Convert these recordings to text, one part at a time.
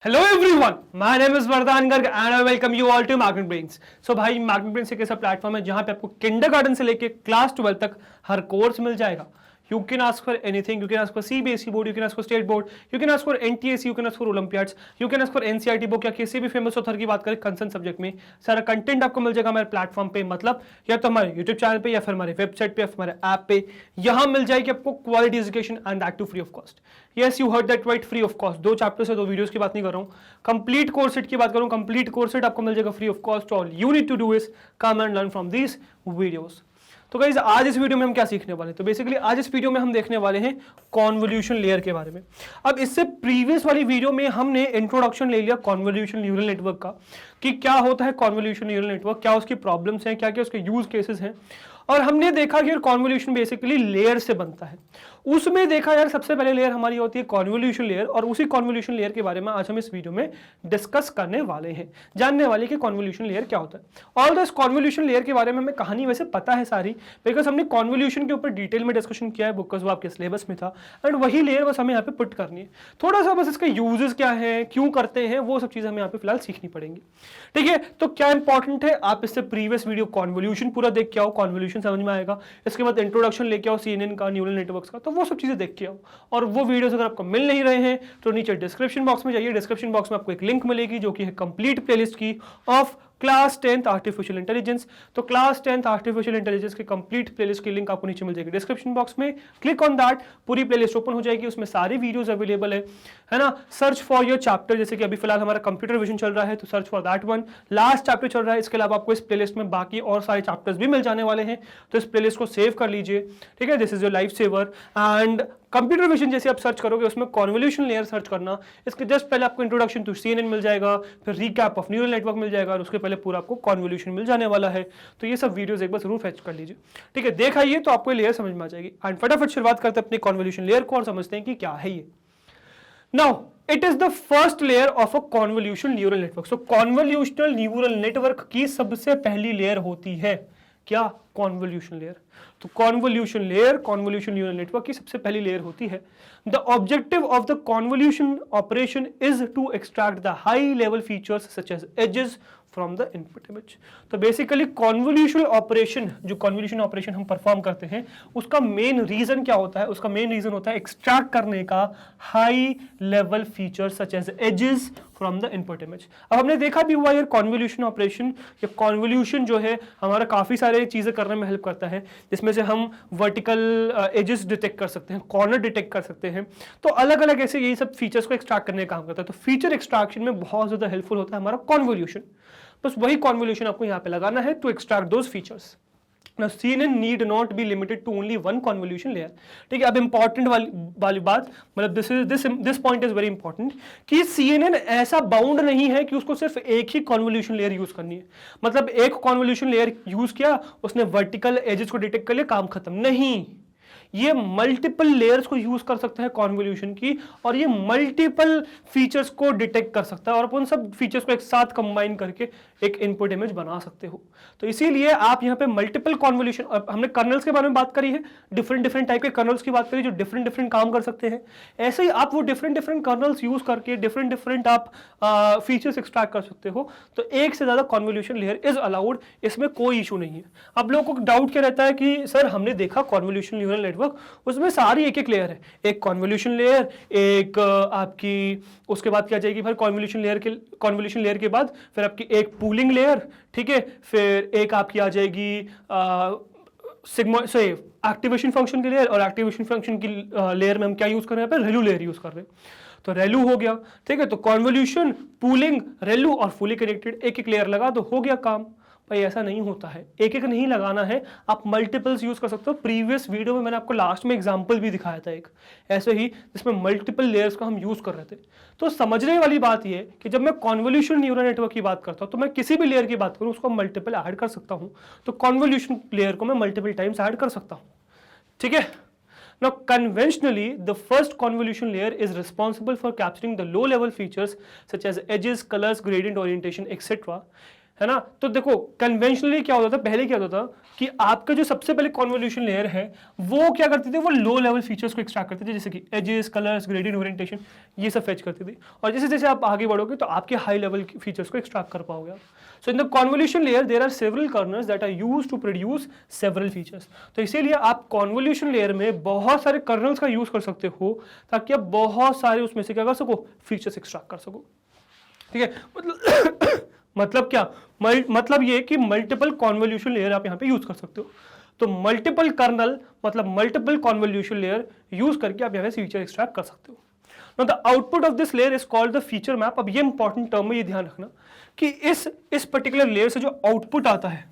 Hello everyone, my name is Varadan Garg and I welcome you all to Magnet Brains. So भाई, Magnet brains एक ऐसा platform है जहां पे आपको किंडरगार्टन से लेके क्लास 12 तक हर कोर्स मिल जाएगा। You can ask for anything. You can ask for CBSE board, you can ask for state board, you can ask for NTSE, you can ask for Olympiads, you can ask for NCERT book या किसी भी famous author की बात करें concern subject में सारा content आपको मिल जाएगा हमारे प्लेटफॉर्म पे, मतलब या तो हमारे यूट्यूब चैनल पे या फिर हमारे वेबसाइट पे या हमारे ऐप पे। यहाँ मिल जाएगी आपको quality education and that too free of cost. Yes, you heard that right, free of cost. 2 chapter से 2 वीडियोस की बात नहीं कर रहा हूँ, कंप्लीट कोर्स सेट की बात करूँ। कंप्लीट कोर्स सेट आपको मिल जाएगा free of cost. All you need to do is come and learn from these videos. तो गाइस, आज इस वीडियो में हम क्या सीखने वाले हैं? तो बेसिकली आज इस वीडियो में हम देखने वाले हैं कॉन्वोल्यूशन लेयर के बारे में। अब इससे प्रीवियस वाली वीडियो में हमने इंट्रोडक्शन ले लिया कॉन्वोल्यूशन न्यूरल नेटवर्क का, कि क्या होता है कॉन्वोल्यूशन न्यूरल नेटवर्क, क्या उसकी प्रॉब्लम्स हैं, क्या क्या उसके यूज केसेस हैं। और हमने देखा कि कॉन्वोल्यूशन बेसिकली लेयर से बनता है। उसमें देखा यार, सबसे पहले लेयर हमारी होती है कॉन्वोल्यूशन लेयर, और उसी कॉन्वोल्यूशन लेयर के बारे में आज हम इस वीडियो में डिस्कस करने वाले हैं, जानने वाले कि कॉन्वोल्यूशन लेयर क्या होता है। ऑल दिस कॉन्वोल्यूशन लेयर के बारे में हमें कहानी वैसे पता है सारी, बिकॉज हमने कॉन्वोल्यूशन के ऊपर डिटेल में डिस्कशन किया है, बिकॉज वो आपके सिलेबस में था। एंड वही लेयर बस हमें यहाँ पे पुट करनी है। थोड़ा सा बस इसके यूजेस क्या है, क्यों करते हैं, वो सब चीजें हमें यहाँ पे फिलहाल सीखनी पड़ेंगी। ठीक है, तो क्या इंपॉर्टेंट है, आप इससे प्रीवियस वीडियो कॉन्वोल्यूशन पूरा देख के आओ, कॉन्वोल्यूशन समझ में आएगा। इसके बाद इंट्रोडक्शन लेके आओ CNN का, न्यूरल नेटवर्क्स का, तो वो सब चीजें देख के आओ। और वो वीडियोस अगर आपको मिल नहीं रहे हैं तो नीचे डिस्क्रिप्शन बॉक्स में जाइए, डिस्क्रिप्शन बॉक्स में आपको एक लिंक मिलेगी जो कि है कंप्लीट प्लेलिस्ट की of class 10th artificial intelligence. तो क्लास 10th आर्टिफिशियल इंटेलिजेंस की कंप्लीट प्लेलिस्ट की लिंक आपको नीचे मिल जाएगी डिस्क्रिप्शन बॉक्स में। क्लिक ऑन दैट, पूरी प्लेलिस्ट ओपन हो जाएगी, उसमें सारी वीडियोस अवेलेबल है ना। सर्च फॉर योर चैप्टर, जैसे कि अभी फिलहाल हमारा कंप्यूटर विजन चल रहा है तो search for that one, last chapter चल रहा है। इसके अलावा आपको इस प्लेलिस्ट में बाकी और सारे चैप्टर्स भी मिल जाने वाले हैं, तो इस प्लेलिस्ट को सेव कर लीजिए। ठीक है, this is your life saver. And computer vision जैसे आप सर्च करोगे उसमें कॉन्वोल्यूशन लेयर सर्च करना, इसके जस्ट पहले आपको इंट्रोडक्शन टू CNN मिल जाएगा, फिर रिकैप ऑफ न्यूरल नेटवर्क मिल जाएगा, और उसके पहले पूरा आपको कॉन्वोल्यूशन मिल जाने वाला है। तो ये सब वीडियोस एक बार जरूर फेच कर लीजिए। ठीक है, देख आइए तो आपको लेयर समझ में आ जाएगी। एंड फटाफट शुरुआत करते हैं अपने कॉन्वोल्यूशन लेयर को और समझते हैं कि क्या है ये। Now it is the first layer of a convolution neural network. So convolutional neural network की सबसे पहली लेयर होती है क्या? Convolution layer. तो convolution layer convolution neural network की सबसे पहली लेयर होती है। The objective of the convolution operation is to extract the high level features such as edges from the input image. तो बेसिकली कॉन्वोल्यूशन ऑपरेशन, जो convolution operation हम perform करते हैं, उसका मेन रीजन क्या होता है? उसका मेन रीजन होता है एक्सट्रैक्ट करने का high level feature such as edges from the input image. अब हमने देखा भी हुआ यार, कॉन्वोल्यूशन ऑपरेशन या कॉन्वोल्यूशन जो है हमारा काफी सारे चीजें करने में हेल्प करता है, जिसमें से हम वर्टिकल एजेस डिटेक्ट कर सकते हैं, कॉर्नर डिटेक्ट कर सकते हैं। तो अलग अलग ऐसे यही सब फीचर्स को एक्सट्रैक्ट करने का काम करता है। तो फीचर एक्सट्रैक्शन में बहुत ज्यादा हेल्पफुल होता है हमारा कॉन्वोल्यूशन। बस वही कॉन्वोल्यूशन आपको यहाँ पे लगाना है to extract those features. Now CNN need not be limited to only one convolution layer। ठीक है, अब इंपॉर्टेंट वाली बात, मतलब this point is very important, कि CNN ऐसा बाउंड नहीं है कि उसको सिर्फ एक ही कॉन्वोल्यूशन लेयर यूज करनी है। मतलब एक कॉन्वोल्यूशन लेयर यूज किया, उसने वर्टिकल एजेस को डिटेक्ट कर लिया, काम खत्म। नहीं, ये मल्टीपल लेयर्स को यूज कर सकता है कॉन्वोल्यूशन की, और ये मल्टीपल फीचर्स को डिटेक्ट कर सकता है, और उन सब फीचर्स को एक साथ कंबाइन करके एक इनपुट इमेज बना सकते हो। तो इसीलिए आप यहाँ पे मल्टीपल कॉन्वोल्यूशन, हमने कर्नल्स के बारे में बात करी है, डिफरेंट टाइप के कर्नल्स की बात करी जो डिफरेंट काम कर सकते हैं। ऐसे ही आप वो डिफरेंट कर्नल्स यूज करके डिफरेंट आप फीचर्स एक्सट्रैक्ट कर सकते हो। तो एक से ज्यादा कॉन्वोल्यूशन लेयर इज अलाउड, इसमें कोई इशू नहीं है। अब लोगों को डाउट क्या रहता है कि सर हमने देखा कॉन्वोल्यूशन न्यूरल नेटवर्क, उसमें सारी एक लेयर है, एक कॉन्वोल्यूशन लेयर, एक आपकी, उसके बाद क्या जाएगी फिर कॉन्वोल्यूशन लेयर के बाद फिर आपकी एक पूलिंग लेयर। ठीक है, फिर एक आपकी आ जाएगी सिग्मा से एक्टिवेशन फंक्शन की लेयर, और एक्टिवेशन फंक्शन की लेयर में हम क्या यूज कर रहे हैं? यहाँ पे रेलू लेयर यूज कर रहे हैं। तो रेलू हो गया। ठीक है, तो कॉन्वोल्यूशन, पूलिंग, रेलू और फुली कनेक्टेड, एक लेयर लगा दो, हो गया काम। भाई ऐसा नहीं होता है, एक नहीं लगाना है, आप मल्टीपल्स यूज कर सकते हो। प्रीवियस वीडियो में मैंने आपको लास्ट में एग्जांपल भी दिखाया था एक ऐसे ही, जिसमें मल्टीपल लेयर्स का हम यूज कर रहे थे। तो समझने वाली बात यह कि जब मैं कॉन्वोल्यूशन न्यूरल नेटवर्क की बात करता हूं तो मैं किसी भी लेयर की बात करूं उसको मल्टीपल ऐड कर सकता हूं। तो कॉन्वोल्यूशन लेयर को मैं मल्टीपल टाइम्स ऐड कर सकता हूं। ठीक है, now conventionally the first convolution layer is responsible for capturing the low level features such as edges, colors, gradient orientation, etc. है ना। तो देखो कन्वेंशनली क्या होता था, पहले क्या होता था कि आपका जो सबसे पहले कॉन्वोल्यूशन लेयर है वो क्या करती थी, वो लो लेवल फीचर्स को एक्सट्रैक्ट करती थी, जैसे कि एजेस, कलर्स, ग्रेडियंट ओरिएंटेशन, ये सब फेच करती थी। और जैसे जैसे आप आगे बढ़ोगे तो आपके हाई लेवल फीचर्स को एक्सट्रैक्ट कर पाओगे आप। So in the convolution layer there are several kernels that are used to produce several features. तो इसीलिए आप कॉन्वोल्यूशन लेयर में बहुत सारे कर्नल्स का यूज कर सकते हो ताकि आप बहुत सारे उसमें से क्या कर सको, फीचर्स एक्सट्रैक्ट कर सको। ठीक है, मतलब क्या, मतलब ये कि मल्टीपल कॉन्वोल्यूशन लेयर आप यहां पे यूज कर सकते हो। तो मल्टीपल कर्नल मतलब मल्टीपल कॉन्वोल्यूशन लेयर यूज करके आप यहां से फीचर एक्सट्रैक्ट कर सकते हो। Now the output of this layer is called the feature map. अब ये इंपॉर्टेंट टर्म है, ये ध्यान रखना कि इस पर्टिकुलर लेयर से जो आउटपुट आता है,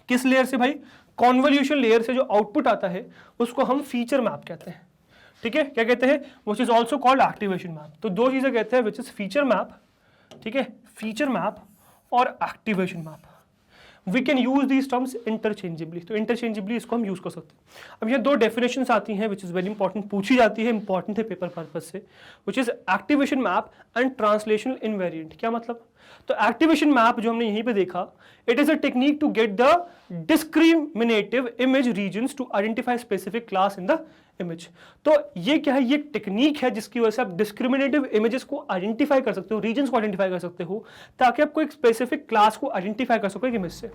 किस लेयर से भाई, कॉन्वोल्यूशन लेयर से जो आउटपुट आता है उसको हम फीचर मैप कहते हैं। ठीक है, क्या कहते हैं, which is also called activation map. तो दो चीजें कहते हैं, विच इज फीचर मैप, ठीक है, फीचर मैप और activation map. We can use these terms interchangeably, तो इंटरचेंजेबली इसको हम यूज कर सकते हैं। अब ये दो डेफिनेशंस आती हैं विच इज वेरी इंपॉर्टेंट, पूछी जाती है, इंपॉर्टेंट है पेपर पर्पज से, which is activation map and translational invariant. क्या मतलब, तो एक्टिवेशन मैप जो हमने यहीं पे देखा, it is a technique to get the discriminative image regions to identify specific class in the image. तो ये क्या है, ये टेक्निक है जिसकी वजह से आप डिस्क्रिमिनेटिव इमेजेस को आइडेंटिफाई कर सकते हो, रीजन्स को आइडेंटिफाई कर सकते हो, ताकि आप कोई स्पेसिफिक क्लास को आइडेंटिफाई कर सको एक इमेज से।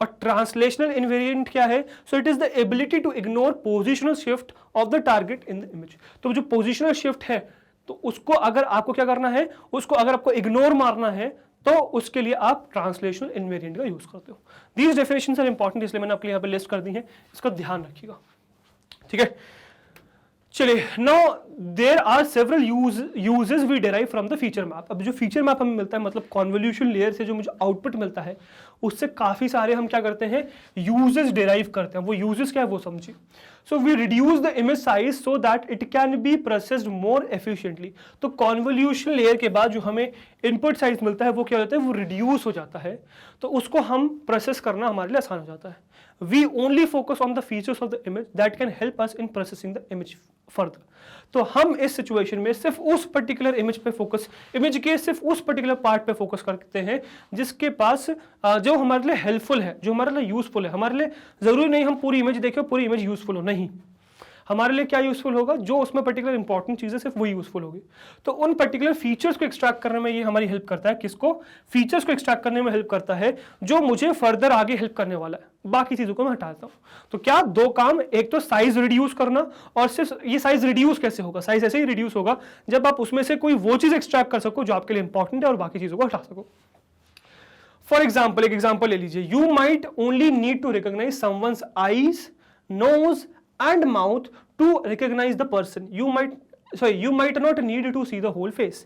और ट्रांसलेशनल इनवेरिएंट क्या है, so it is the ability to ignore positional shift of the target in the image. तो जो पोजिशनल शिफ्ट है तो उसको अगर आपको क्या करना है, उसको अगर आपको इग्नोर मारना है तो उसके लिए आप ट्रांसलेशनल इनवेरिएंट का यूज करते हो। दीज डेफिनेशंस आर इंपॉर्टेंट, इसलिए मैंने आपके यहाँ पे लिस्ट कर दी है, इसका ध्यान रखिएगा। ठीक है, चलिए, now there are several uses we derive from the feature map. अब जो फीचर मैप हमें मिलता है, मतलब कॉन्वोल्यूशन लेयर से जो मुझे आउटपुट मिलता है, उससे काफी सारे हम क्या करते हैं, यूजेस डिराइव करते हैं। वो यूजेस क्या है वो समझिए। So we reduce the image size so that it can be processed more efficiently. तो कॉन्वोल्यूशन लेयर के बाद जो हमें इनपुट साइज मिलता है वो क्या होता है, वो रिड्यूस हो जाता है, तो उसको हम प्रोसेस करना हमारे लिए आसान हो जाता है। We only focus on the features of the image that can help us in processing the image further. तो हम इस सिचुएशन में सिर्फ उस पर्टिकुलर इमेज पे फोकस, इमेज के सिर्फ उस पर्टिकुलर पार्ट पे फोकस करते हैं जिसके पास जो हमारे लिए हेल्पफुल है, जो हमारे लिए यूजफुल है। हमारे लिए जरूरी नहीं हम पूरी इमेज देखें, पूरी इमेज यूजफुल हो, नहीं, हमारे लिए क्या यूजफुल होगा, जो उसमें पर्टिकुलर इंपॉर्टेंट चीजें सिर्फ वही यूजफुल होगी। तो उन पर्टिकुलर फीचर्स को एक्सट्रैक्ट करने में ये हमारी हेल्प करता है। किसको, फीचर्स को एक्सट्रैक्ट करने में हेल्प करता है जो मुझे फर्दर आगे हेल्प करने वाला है, बाकी चीजों को मैं हटाता हूं। तो क्या, दो काम, एक तो साइज रिड्यूस करना, और सिर्फ ये साइज रिड्यूस कैसे होगा, साइज ऐसे ही रिड्यूस होगा जब आप उसमें से कोई वो चीज एक्सट्रैक्ट कर सको जो आपके लिए इंपॉर्टेंट है और बाकी चीजों को हटा सको। फॉर एग्जाम्पल, एक एग्जाम्पल ले लीजिए, you might only need to recognize someone's eyes, nose and mouth to recognize the person. You might not need to see the whole face.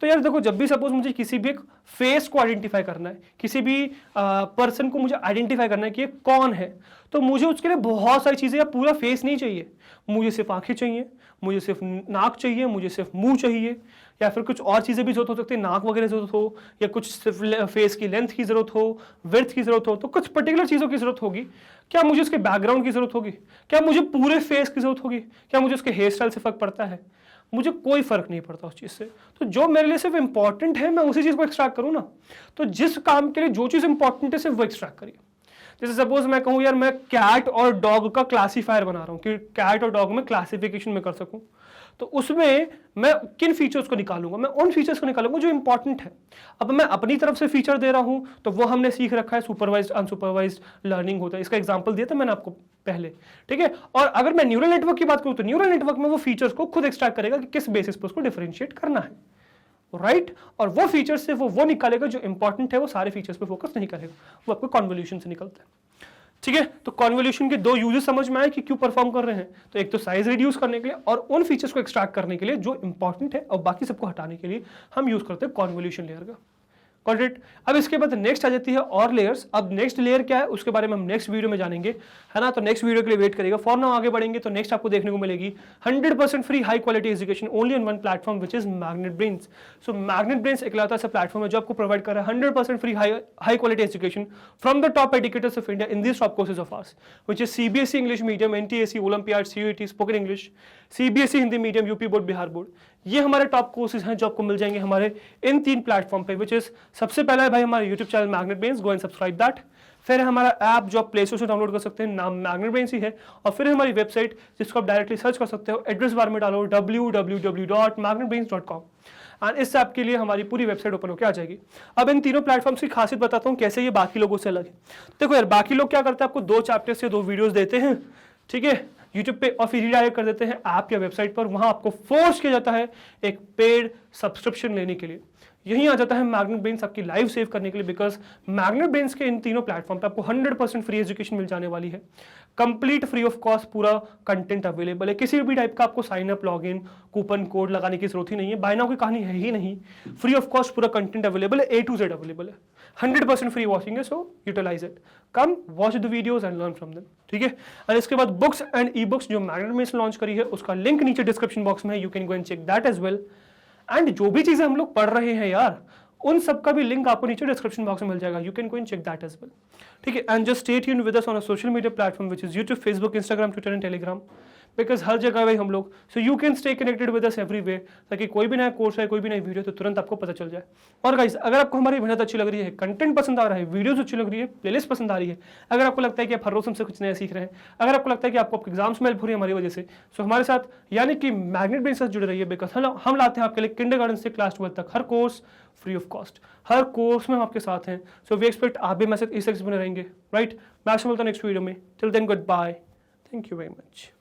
तो यार देखो, जब भी सपोज मुझे किसी भी एक फेस को आइडेंटिफाई करना है, किसी भी पर्सन को मुझे आइडेंटिफाई करना है कि ये कौन है, तो मुझे उसके लिए बहुत सारी चीजें, या पूरा फेस नहीं चाहिए, मुझे सिर्फ आंखें चाहिए, मुझे सिर्फ नाक चाहिए, मुझे सिर्फ मुंह चाहिए, या फिर कुछ और चीजें भी जरूरत हो सकती है, नाक वगैरह जरूरत हो, या कुछ सिर्फ फेस की लेंथ की जरूरत हो, विड्थ की जरूरत हो, तो कुछ पर्टिकुलर चीजों की जरूरत होगी। क्या मुझे उसके बैकग्राउंड की जरूरत होगी, क्या मुझे पूरे फेस की जरूरत होगी, क्या मुझे उसके हेयर स्टाइल से फर्क पड़ता है, मुझे कोई फर्क नहीं पड़ता उस चीज से। तो जो मेरे लिए सिर्फ इंपॉर्टेंट है मैं उसी चीज को एक्सट्रैक्ट करूँ ना। तो जिस काम के लिए जो चीज इंपॉर्टेंट है सिर्फ वो एक्सट्रैक्ट करिए। जैसे सपोज मैं कहूँ यार मैं कैट और डॉग का क्लासीफायर बना रहा हूँ कि कैट और डॉग में क्लासिफिकेशन में कर सकूँ, तो उसमें मैं किन फीचर्स को निकालूंगा, मैं उन फीचर्स को निकालूंगा जो इंपॉर्टेंट है। अब मैं अपनी तरफ से फीचर दे रहा हूं तो वो हमने सीख रखा है, सुपरवाइज्ड अनसुपरवाइज्ड लर्निंग होता है, इसका एग्जांपल दिया था मैंने आपको पहले। ठीक है, और अगर मैं न्यूरल नेटवर्क की बात करूं तो न्यूरल नेटवर्क में वो फीचर्स को खुद एक्सट्रैक्ट करेगा कि किस बेसिस पर उसको डिफरेंशिएट करना है, राइट। और वो फीचर्स से वो निकालेगा जो इंपॉर्टेंट है, वो सारे फीचर्स पे फोकस नहीं करेगा, वो आपको कॉन्वोल्यूशन से निकलता है। ठीक है, तो कॉन्वोल्यूशन के दो यूजेस समझ में आए कि क्यों परफॉर्म कर रहे हैं। तो एक तो साइज रिड्यूस करने के लिए और उन फीचर्स को एक्सट्रैक्ट करने के लिए जो इंपॉर्टेंट है, और बाकी सबको हटाने के लिए हम यूज करते हैं कॉन्वोल्यूशन लेयर का। Got it. अब इसके बाद नेक्स्ट आ जाती है और लेयर्स। अब नेक्स्ट लेयर क्या है उसके बारे में हम नेक्स्ट वीडियो में जानेंगे, है ना। तो नेक्स्ट वीडियो के लिए वेट करेगा। फॉर नाउ आगे बढ़ेंगे तो नेक्स्ट आपको देखने को मिलेगी 100% free high quality education only on one platform which is magnet Brains. So magnet brains इकलौता ऐसा प्लेटफॉर्म है जो आपको प्रोवाइड कर रहा है 100% free high quality education from the top educators of India in this top courses of hours which is CBSE English medium, NTAC, olympiad, CUET, spoken English, CBSE Hindi medium, UP board, Bihar board, ये हमारे top courses हैं जो आपको मिल जाएंगे हमारे इन 3 platform पे, which is सबसे पहला है भाई हमारा YouTube channel magnet brains, go and subscribe that. फिर है हमारा ऐप जो आप प्ले स्टोर से डाउनलोड कर सकते हैं, नाम मैग्नेट ब्रेन्स ही है। और फिर है हमारी वेबसाइट जिसको आप डायरेक्टली सर्च कर सकते हो, एड्रेस बार में डालो www.magnetbrains.com एंड इस ऐप के लिए हमारी पूरी वेबसाइट ओपन होकर आ जाएगी। अब इन तीनों प्लेटफॉर्म्स की खासियत बताता हूँ कैसे ये बाकी लोगों से अलग है। देखो यार, बाकी लोग क्या करते हैं, आपको 2 चैप्टर्स से 2 वीडियोस देते हैं, ठीक है, यूट्यूब पे, और फिर रिडायरेक्ट कर देते हैं ऐप या वेबसाइट पर। वहां आपको फोर्स किया जाता है एक पेड सब्सक्रिप्शन लेने के लिए। यहीं आ जाता है मैग्नेट ब्रेन्स आपकी लाइफ सेव करने के लिए, बिकॉज मैग्नेट ब्रेन्स के इन तीनों प्लेटफॉर्म पे आपको 100% फ्री एजुकेशन मिल जाने वाली है, कंप्लीट फ्री ऑफ कॉस्ट पूरा कंटेंट अवेलेबल है। किसी भी टाइप का आपको sign up, log in, coupon code लगाने की जरूरत ही नहीं है, बाय नाउ की कहानी है ही नहीं। फ्री ऑफ कॉस्ट पूरा कंटेंट अवेलेबल है, A to Z अवेलेबल है, 100% फ्री वॉचिंग है, so utilize it, come watch the videos and learn from them, ठीक है। और इसके बाद बुक्स एंड ई बुक्स जो मैग्नेट ब्रेन्स लॉन्च करी है, उसका लिंक नीचे डिस्क्रिप्शन बॉक्स में है, you can go and check that as well. And जो भी चीजें हम लोग पढ़ रहे हैं यार, उन सब का भी लिंक आपको नीचे डिस्क्रिप्शन बॉक्स में मिल जाएगा, you can go and check that as well, ठीक है। And just stay tuned with us on a social media platform which is YouTube, Facebook, Instagram, Twitter and Telegram, because हर जगह भाई हम लोग, so you can stay connected with us everywhere, ताकि कोई भी नया कोर्स है, कोई भी नई वीडियो तो तुरंत आपको पता चल जाए। और गाइस, अगर आपको हमारी मेहनत अच्छी लग रही है, कंटेंट पसंद आ रहा है, वीडियोस अच्छी लग रही है, प्लेलिस्ट पसंद आ रही है, अगर आपको लगता है कि आप हर रोज हमसे कुछ नया सीख रहे हैं, अगर आपको लगता है कि आपको एग्जाम्स में हेल्प हो रही है हमारी वजह से, सो हमारे साथ यानी कि मैग्नेट ब्रेन्स से जुड़े रहिए, बिकॉज हम लाते हैं आपके लिए किंडरगार्टन से क्लास 12 तक हर कोर्स फ्री ऑफ कॉस्ट, हर कोर्स में हम आपके साथ हैं। सो वी एक्सपेक्ट आप भी हमारे साथ इस बने रहेंगे, राइट। मैं आपसे बोलता हूं नेक्स्ट वीडियो में, till then goodbye, thank you very much.